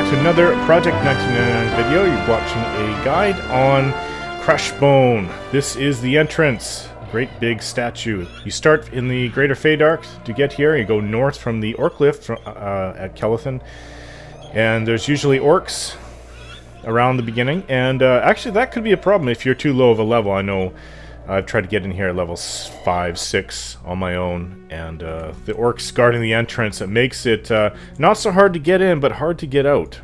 to another Project 1999 video. You're watching a guide on Crushbone. This is the entrance. Great big statue. You start in the Greater Feydark to get here. You go north from the Orc Lift at Kelethin. And there's usually orcs around the beginning. And actually that could be a problem if you're too low of a level. I know I've tried to get in here at levels 5, 6 on my own, and the orcs guarding the entrance, it makes it not so hard to get in, but hard to get out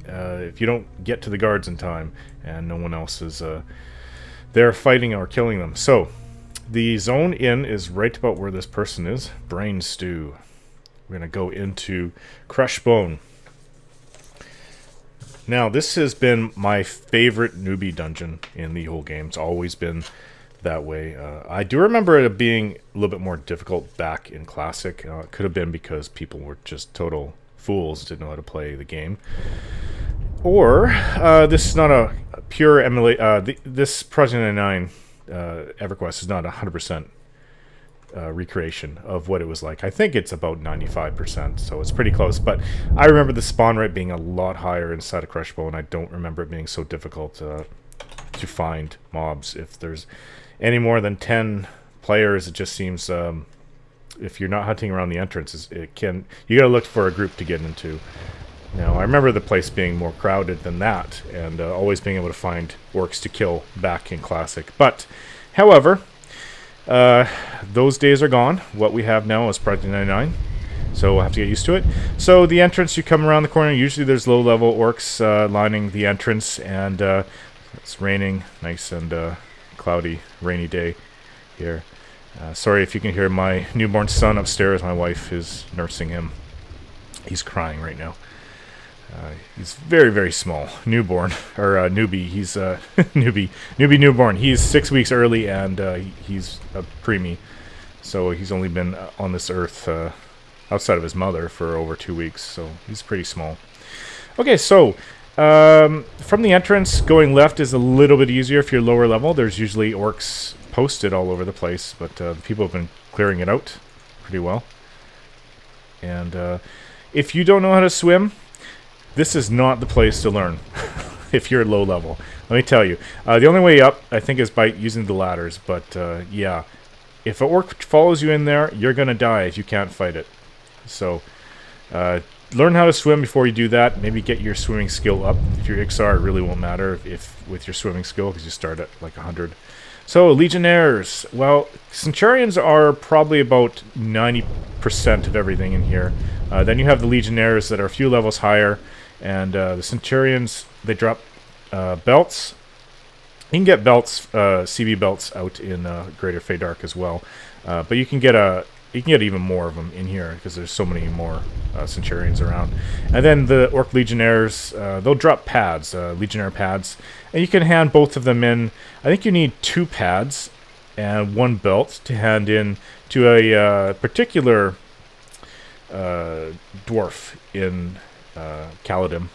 if you don't get to the guards in time, and no one else is there fighting or killing them. So, the zone in is right about where this person is, Brain Stew. We're going to go into Crushbone. Now, this has been my favorite newbie dungeon in the whole game. It's always been that way. I do remember it being a little bit more difficult back in Classic. It could have been because people were just total fools, didn't know how to play the game. Or, this is not a pure emulate. This Project 99 EverQuest is not 100% recreation of what it was like. I think it's about 95%, so it's pretty close. But I remember the spawn rate being a lot higher inside of Crushbone. I don't remember it being so difficult to find mobs. If there's any more than 10 players, it just seems if you're not hunting around the entrances, you gotta look for a group to get into. Now, I remember the place being more crowded than that, and always being able to find orcs to kill back in Classic. But, however, those days are gone. What we have now is Project 99, so we'll have to get used to it. So the entrance, you come around the corner, usually there's low-level orcs lining the entrance, and it's raining, nice and cloudy, rainy day here. Sorry if you can hear my newborn son upstairs. My wife is nursing him. He's crying right now. He's very, very small. Newborn, or newbie. He's newbie newborn. He's 6 weeks early, and he's a preemie. So he's only been on this earth outside of his mother for over 2 weeks. So he's pretty small. Okay, so from the entrance, going left is a little bit easier if you're lower level. There's usually orcs posted all over the place, but people have been clearing it out pretty well. And if you don't know how to swim, this is not the place to learn if you're low level. Let me tell you. The only way up, I think, is by using the ladders. But yeah, if an orc follows you in there, you're going to die if you can't fight it. So learn how to swim before you do that. Maybe get your swimming skill up. If you're Ixar, it really won't matter if with your swimming skill, because you start at like 100. So, Legionnaires. Well, Centurions are probably about 90% of everything in here. Then you have the Legionnaires that are a few levels higher. And the Centurions, they drop belts. You can get belts, CB belts out in Greater Feydark as well. But you can get even more of them in here because there's so many more Centurions around. And then the Orc Legionnaires, they'll drop pads, Legionnaire pads, and you can hand both of them in. I think you need 2 pads and 1 belt to hand in to a particular dwarf in Caladim.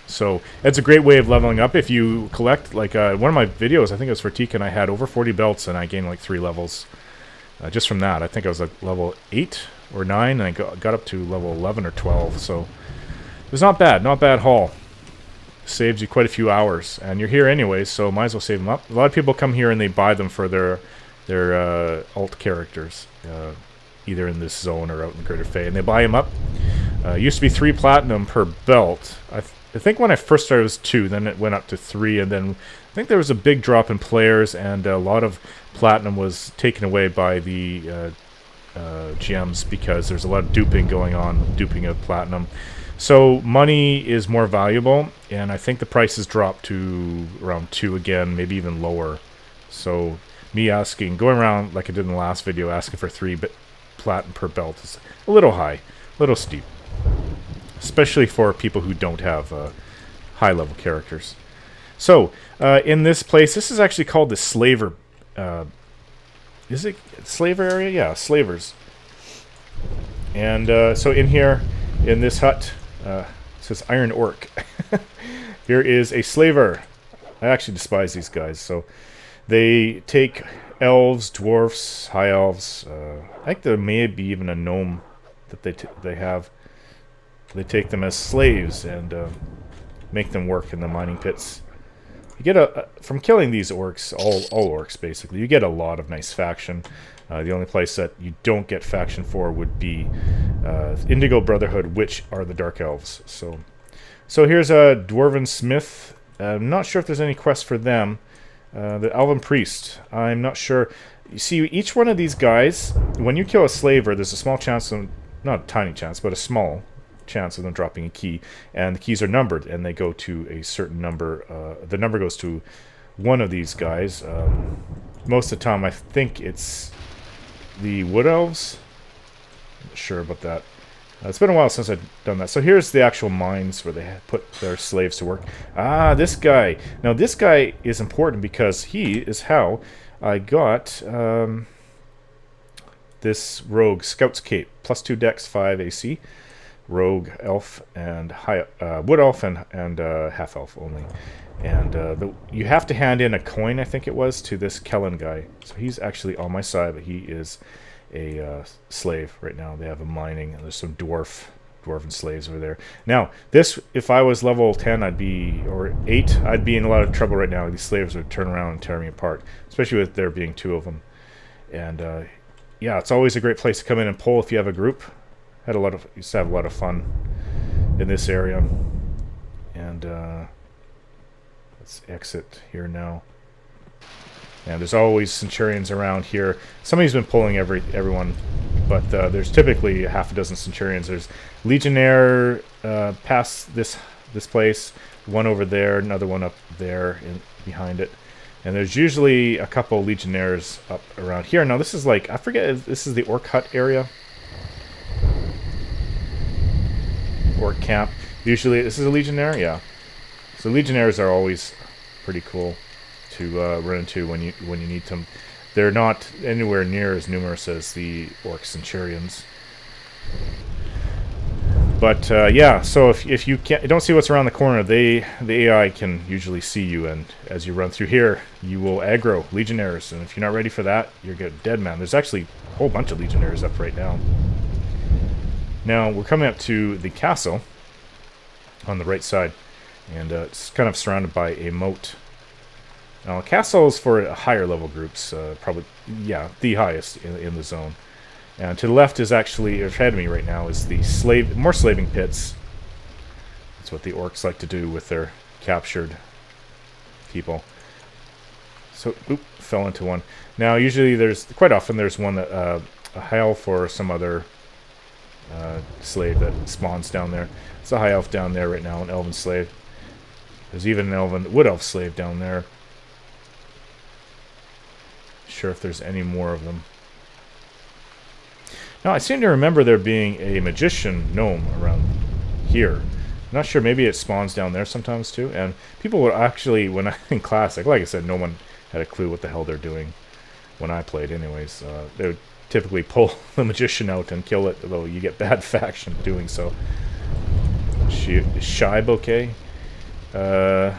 So it's a great way of leveling up if you collect, like one of my videos, I think it was for Tekken, I had over 40 belts and I gained like 3 levels. Just from that, I think I was like level 8 or 9, and I got up to level 11 or 12, so it was not bad haul. Saves you quite a few hours, and you're here anyways, so might as well save them up. A lot of people come here and they buy them for their alt characters, either in this zone or out in Greater Fey, and they buy them up. Used to be 3 platinum per belt. I think when I first started it was 2, then it went up to 3, and then I think there was a big drop in players, and a lot of platinum was taken away by the GMs because there's a lot of duping going on, duping of platinum. So money is more valuable, and I think the prices dropped to around 2 again, maybe even lower. So me going around like I did in the last video, asking for 3 platinum per belt is a little high, a little steep. Especially for people who don't have high-level characters. So, in this place, this is actually called the Slaver. Is it Slaver area? Yeah, Slavers. And so in here, in this hut, it says Iron Orc. Here is a Slaver. I actually despise these guys. So, they take elves, dwarfs, high elves. I think there may be even a gnome that they have. They take them as slaves, and make them work in the mining pits. You get from killing these orcs, all orcs basically, you get a lot of nice faction. The only place that you don't get faction for would be Indigo Brotherhood, which are the Dark Elves. So here's a Dwarven Smith. I'm not sure if there's any quest for them. The Elven Priest, I'm not sure. You see, each one of these guys, when you kill a slaver, there's a small chance, not a tiny chance, but a small chance of them dropping a key, and the keys are numbered, and they go to a certain number. The number goes to one of these guys. Most of the time, I think it's the Wood Elves. I'm not sure about that. It's been a while since I've done that. So here's the actual mines where they put their slaves to work. Ah, this guy. Now, this guy is important because he is how I got this rogue Scout's Cape. +2 dex, 5 AC. Rogue elf and wood elf and half elf only. And you have to hand in a coin, I think it was, to this Kellen guy. So he's actually on my side, but he is a slave right now. They have a mining, and there's some dwarven slaves over there. Now, this, if I was level 10, or 8, I'd be in a lot of trouble right now. These slaves would turn around and tear me apart, especially with there being 2 of them. And yeah, it's always a great place to come in and pull if you have a group. Used to have a lot of fun in this area. And let's exit here now. And there's always Centurions around here. Somebody's been pulling everyone, but there's typically half a dozen Centurions. There's Legionnaire past this place, one over there, another one up there behind it. And there's usually a couple Legionnaires up around here. Now this is like, I forget if this is the Orc Hut area. Orc Camp. Usually, this is a Legionnaire? Yeah. So Legionnaires are always pretty cool to run into when you need them. They're not anywhere near as numerous as the Orc Centurions. But yeah, so if you don't see what's around the corner, the AI can usually see you, and as you run through here, you will aggro Legionnaires, and if you're not ready for that, you're dead man. There's actually a whole bunch of Legionnaires up right now. Now, we're coming up to the castle on the right side, and it's kind of surrounded by a moat. Now, a castle is for higher level groups, probably, yeah, the highest in the zone. And to the left is actually, ahead of me right now, is the more slaving pits. That's what the orcs like to do with their captured people. So, oop, fell into one. Now, usually quite often there's one that, a high elf or some other slave that spawns down there. It's a high elf down there right now, an elven slave. There's even an wood elf slave down there. Sure if there's any more of them. Now, I seem to remember there being a magician gnome around here. I'm not sure, maybe it spawns down there sometimes too. And people would actually, when I in Classic, like I said, no one had a clue what the hell they're doing when I played anyways. They would typically pull the magician out and kill it, although you get bad faction doing so. Shy bouquet. Oh,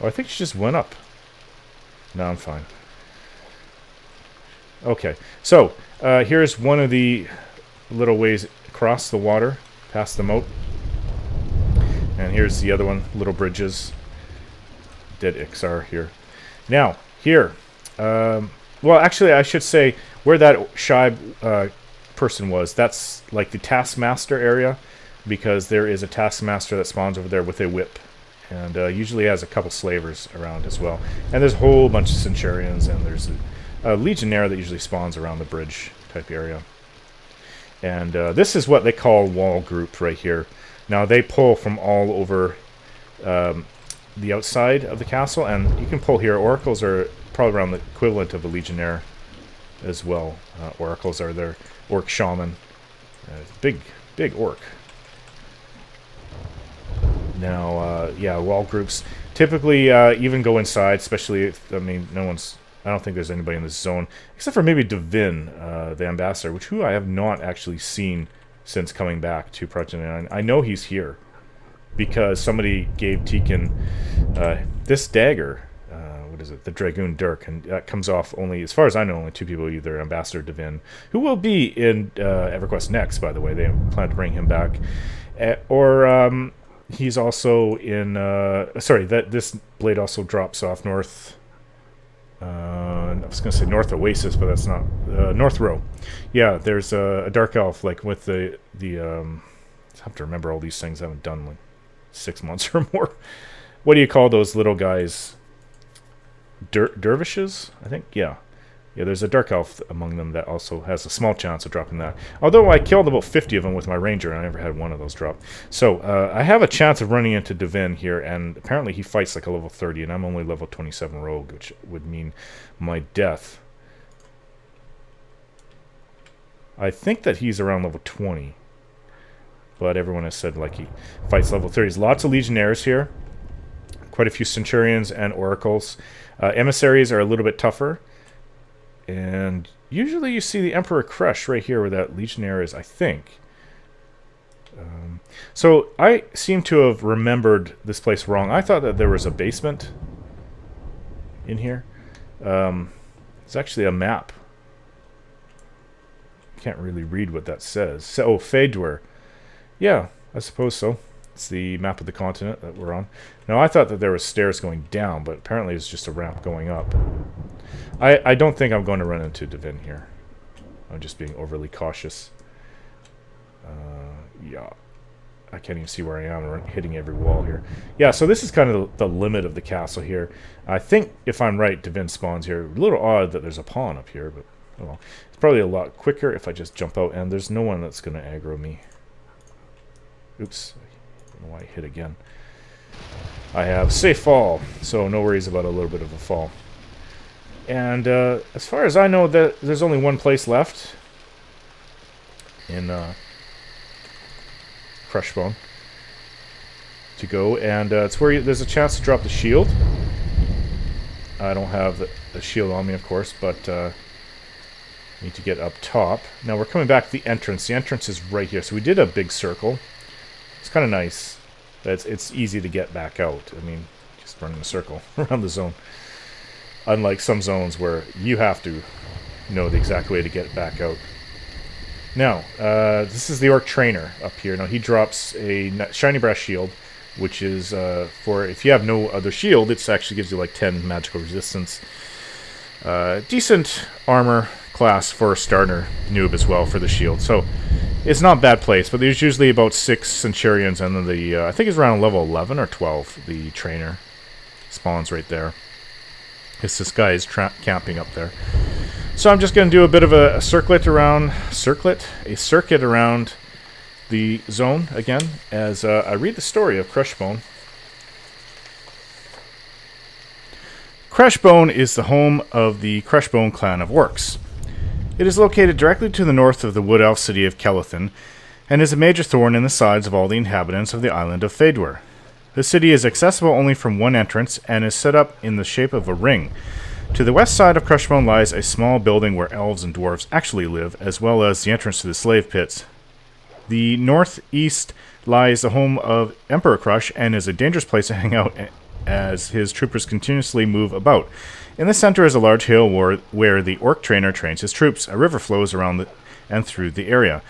I think she just went up. No, I'm fine. Okay, so here's one of the little ways across the water, past the moat. And here's the other one, little bridges. Dead Ixar here. Now, here. Well, actually, I should say where that shy person was. That's like the Taskmaster area, because there is a Taskmaster that spawns over there with a whip. And usually has a couple slavers around as well. And there's a whole bunch of Centurions, and there's a Legionnaire that usually spawns around the bridge type area. And this is what they call wall group right here. Now, they pull from all over the outside of the castle, and you can pull here. Oracles are probably around the equivalent of a Legionnaire as well. Oracles are their orc shaman. Big orc. Now, yeah, wall groups typically even go inside, especially if, I mean, I don't think there's anybody in this zone, except for maybe Devin, the ambassador, who I have not actually seen since coming back to Project 9. I know he's here, because somebody gave Tekin this dagger. What what is it? The Dragoon Dirk, and that comes off only, as far as I know, only 2 people, either Ambassador Divin, who will be in EverQuest next, by the way. They plan to bring him back, or he's also in. Sorry, this blade also drops off North. I was going to say North Oasis, but that's not North Row. Yeah, there's a Dark Elf, like with the I have to remember all these things I haven't done like 6 months or more. What do you call those little guys? Dervishes, I think. Yeah, there's a Dark Elf among them that also has a small chance of dropping that. Although I killed about 50 of them with my Ranger, and I never had one of those drop. So I have a chance of running into Divin here, and apparently he fights like a level 30, and I'm only level 27 rogue, which would mean my death. I think that he's around level 20, but everyone has said like he fights level 30s. Lots of Legionnaires here, quite a few Centurions and Oracles. Emissaries are a little bit tougher. And usually you see the Emperor Crush right here where that Legionnaire is, I think. So I seem to have remembered this place wrong. I thought that there was a basement in here. It's actually a map. Can't really read what that says. So, Fedwar. Yeah, I suppose so. It's the map of the continent that we're on. Now, I thought that there were stairs going down, but apparently it's just a ramp going up. I don't think I'm going to run into Divin here. I'm just being overly cautious. Yeah. I can't even see where I am. I'm hitting every wall here. Yeah, so this is kind of the limit of the castle here. I think, if I'm right, Divin spawns here. A little odd that there's a pawn up here, but oh well. It's probably a lot quicker if I just jump out, and there's no one that's going to aggro me. Oops. I don't know why I hit again. I have safe fall, so no worries about a little bit of a fall. And as far as I know, that there's only one place left in Crushbone to go, and it's where there's a chance to drop the shield. I don't have the shield on me, of course, but need to get up top. Now we're coming back to the entrance. The entrance is right here, so we did a big circle. It's kind of nice. It's easy to get back out. I mean, just running a circle around the zone. Unlike some zones where you have to know the exact way to get back out. Now, this is the Orc Trainer up here. Now, he drops a Shiny Brass Shield, which is for if you have no other shield, it actually gives you like 10 magical resistance. Decent armor class for a starter noob as well for the shield. So, it's not a bad place, but there's usually about 6 Centurions, and then the, I think it's around level 11 or 12, the Trainer spawns right there. This guy is camping up there. So I'm just going to do a bit of a circuit around the zone again, as I read the story of Crushbone. Crushbone is the home of the Crushbone clan of orcs. It is located directly to the north of the wood elf city of Kelethin, and is a major thorn in the sides of all the inhabitants of the island of Fedwar. The city is accessible only from one entrance, and is set up in the shape of a ring. To the west side of Crushbone lies a small building where elves and dwarves actually live, as well as the entrance to the slave pits. The northeast lies the home of Emperor Crush, and is a dangerous place to hang out as his troopers continuously move about. In the center is a large hill where the Orc Trainer trains his troops. A river flows around and through the area.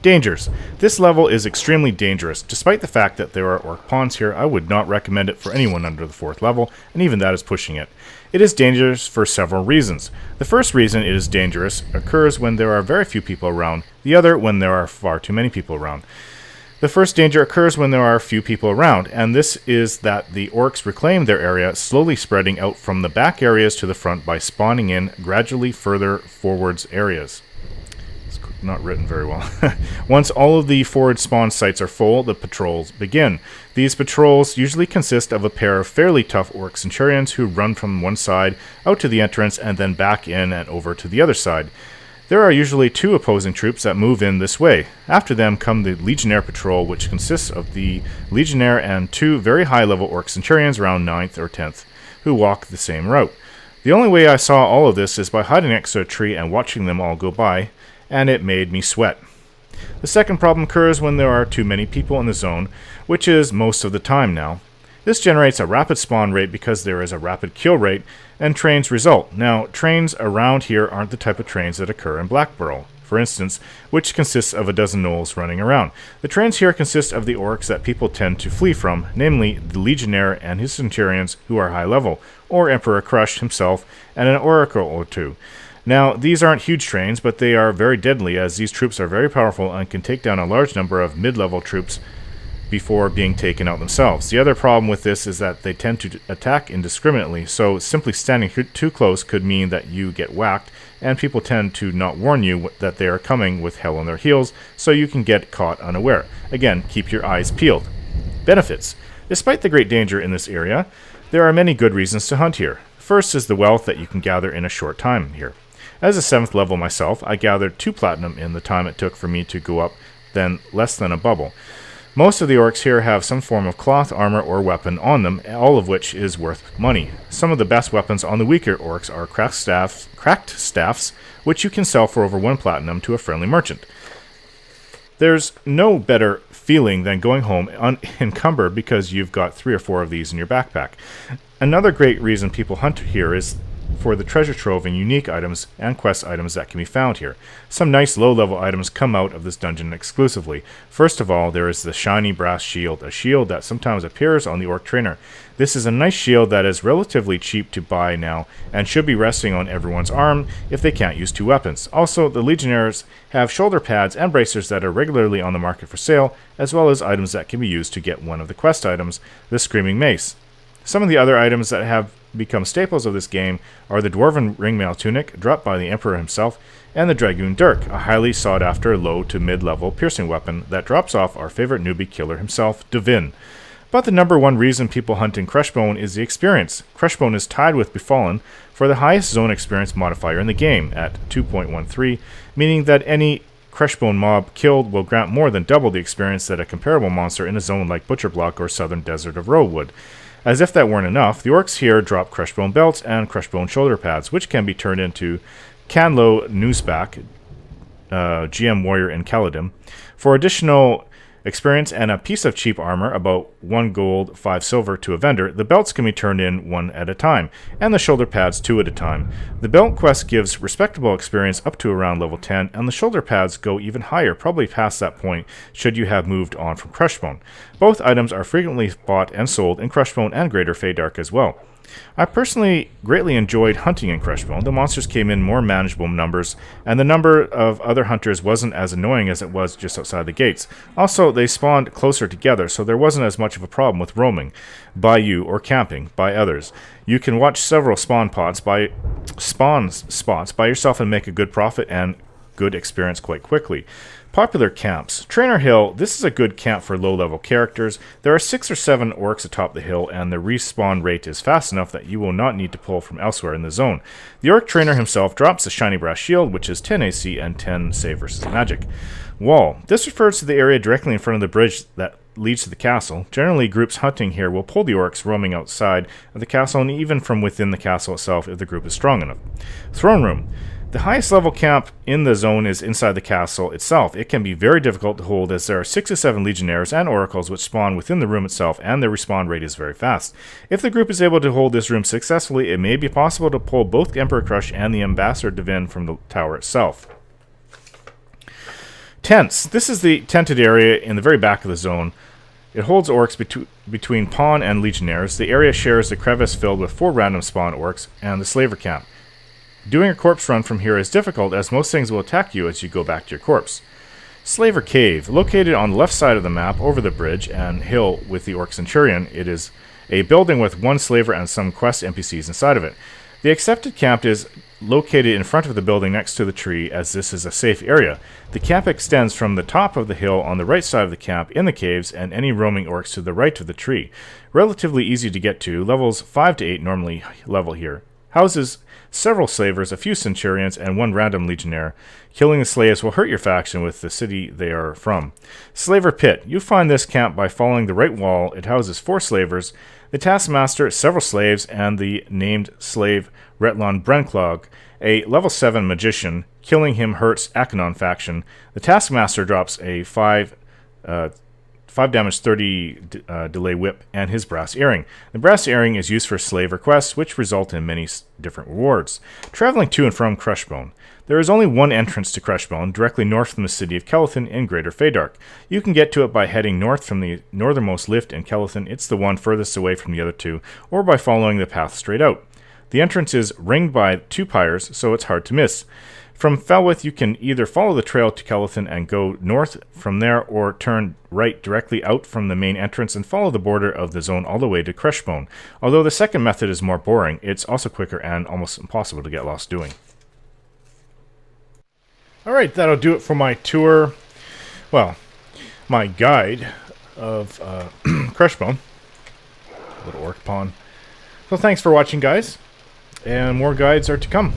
Dangers. This level is extremely dangerous. Despite the fact that there are orc pawns here, I would not recommend it for anyone under the 4th level, and even that is pushing it. It is dangerous for several reasons. The first reason it is dangerous occurs when there are very few people around, the other when there are far too many people around. The first danger occurs when there are few people around, and this is that the orcs reclaim their area, slowly spreading out from the back areas to the front by spawning in gradually further forwards areas. Not written very well. Once all of the forward spawn sites are full, the patrols begin. These patrols usually consist of a pair of fairly tough orc centurions who run from one side out to the entrance and then back in and over to the other side. There are usually 2 opposing troops that move in this way. After them come the Legionnaire patrol, which consists of the Legionnaire and 2 very high-level orc centurions around 9th or 10th, who walk the same route. The only way I saw all of this is by hiding next to a tree and watching them all go by, and it made me sweat. The second problem occurs when there are too many people in the zone, which is most of the time now. This generates a rapid spawn rate because there is a rapid kill rate, and trains result. Now, trains around here aren't the type of trains that occur in Blackburrow, for instance, which consists of a dozen gnolls running around. The trains here consist of the orcs that people tend to flee from, namely the Legionnaire and his Centurions, who are high level, or Emperor Crush himself, and an oracle or two. Now, these aren't huge trains, but they are very deadly, as these troops are very powerful and can take down a large number of mid-level troops before being taken out themselves. The other problem with this is that they tend to attack indiscriminately, so simply standing too close could mean that you get whacked, and people tend to not warn you that they are coming with hell on their heels, so you can get caught unaware. Again, keep your eyes peeled. Benefits. Despite the great danger in this area, there are many good reasons to hunt here. First is the wealth that you can gather in a short time here. As a 7th level myself, I gathered 2 platinum in the time it took for me to go up, then less than a bubble. Most of the orcs here have some form of cloth, armor, or weapon on them, all of which is worth money. Some of the best weapons on the weaker orcs are cracked staffs, which you can sell for over 1 platinum to a friendly merchant. There's no better feeling than going home unencumbered because you've got 3 or 4 of these in your backpack. Another great reason people hunt here is for the treasure trove and unique items and quest items that can be found here. Some nice low-level items come out of this dungeon exclusively. First of all, there is the shiny brass shield, a shield that sometimes appears on the orc trainer. This is a nice shield that is relatively cheap to buy now and should be resting on everyone's arm if they can't use 2 weapons. Also, the Legionnaires have shoulder pads and bracers that are regularly on the market for sale, as well as items that can be used to get one of the quest items, the Screaming Mace. Some of the other items that have become staples of this game are the Dwarven Ringmail Tunic, dropped by the Emperor himself, and the Dragoon Dirk, a highly sought-after low to mid-level piercing weapon that drops off our favorite newbie killer himself, Devin. But the number one reason people hunt in Crushbone is the experience. Crushbone is tied with Befallen for the highest zone experience modifier in the game at 2.13, meaning that any Crushbone mob killed will grant more than double the experience that a comparable monster in a zone like Butcherblock or Southern Desert of Ro would. As if that weren't enough, the orcs here drop Crushbone belts and Crushbone shoulder pads, which can be turned into Canlo Newsback, GM Warrior in Caladim, for additional experience and a piece of cheap armor, about 1 gold, 5 silver to a vendor. The belts can be turned in 1 at a time, and the shoulder pads 2 at a time. The belt quest gives respectable experience up to around level 10, and the shoulder pads go even higher, probably past that point, should you have moved on from Crushbone. Both items are frequently bought and sold in Crushbone and Greater Feydark as well. I personally greatly enjoyed hunting in Crushbone. The monsters came in more manageable numbers, and the number of other hunters wasn't as annoying as it was just outside the gates. Also, they spawned closer together, so there wasn't as much of a problem with roaming by you or camping by others. You can watch several spawn spots by yourself and make a good profit and good experience quite quickly. Popular camps. Trainer Hill. This is a good camp for low-level characters. There are 6 or 7 orcs atop the hill, and the respawn rate is fast enough that you will not need to pull from elsewhere in the zone. The orc trainer himself drops the shiny brass shield, which is 10 AC and 10 save versus magic. Wall. This refers to the area directly in front of the bridge that leads to the castle. Generally, groups hunting here will pull the orcs roaming outside of the castle and even from within the castle itself if the group is strong enough. Throne Room. The highest level camp in the zone is inside the castle itself. It can be very difficult to hold as there are 6 to 7 legionnaires and oracles which spawn within the room itself, and their respawn rate is very fast. If the group is able to hold this room successfully, it may be possible to pull both Emperor Crush and the Ambassador Devin from the tower itself. Tents. This is the tented area in the very back of the zone. It holds orcs between pawn and legionnaires. The area shares the crevice filled with 4 random spawn orcs and the slaver camp. Doing a corpse run from here is difficult as most things will attack you as you go back to your corpse. Slaver Cave. Located on the left side of the map over the bridge and hill with the Orc Centurion, it is a building with 1 slaver and some quest NPCs inside of it. The accepted camp is located in front of the building next to the tree, as this is a safe area. The camp extends from the top of the hill on the right side of the camp in the caves and any roaming orcs to the right of the tree. Relatively easy to get to, levels 5 to 8 normally level here. Houses several slavers, a few centurions, and 1 random legionnaire. Killing the slaves will hurt your faction with the city they are from. Slaver Pit. You find this camp by following the right wall. It houses 4 slavers, the Taskmaster, several slaves, and the named slave Retlon Brenclog, a level 7 magician. Killing him hurts Akanon faction. The Taskmaster drops a 5 5 damage, 30 delay whip, and his brass earring. The brass earring is used for slave requests, which result in many different rewards. Traveling to and from Crushbone. There is only one entrance to Crushbone, directly north from the city of Kelethin in Greater Feydark. You can get to it by heading north from the northernmost lift in Kelethin, it's the one furthest away from the other two, or by following the path straight out. The entrance is ringed by 2 pyres, so it's hard to miss. From Felwith, you can either follow the trail to Kelethin and go north from there, or turn right directly out from the main entrance and follow the border of the zone all the way to Crushbone. Although the second method is more boring, it's also quicker and almost impossible to get lost doing. Alright, that'll do it for my tour, well, my guide of Crushbone, little orc pawn. So thanks for watching, guys, and more guides are to come.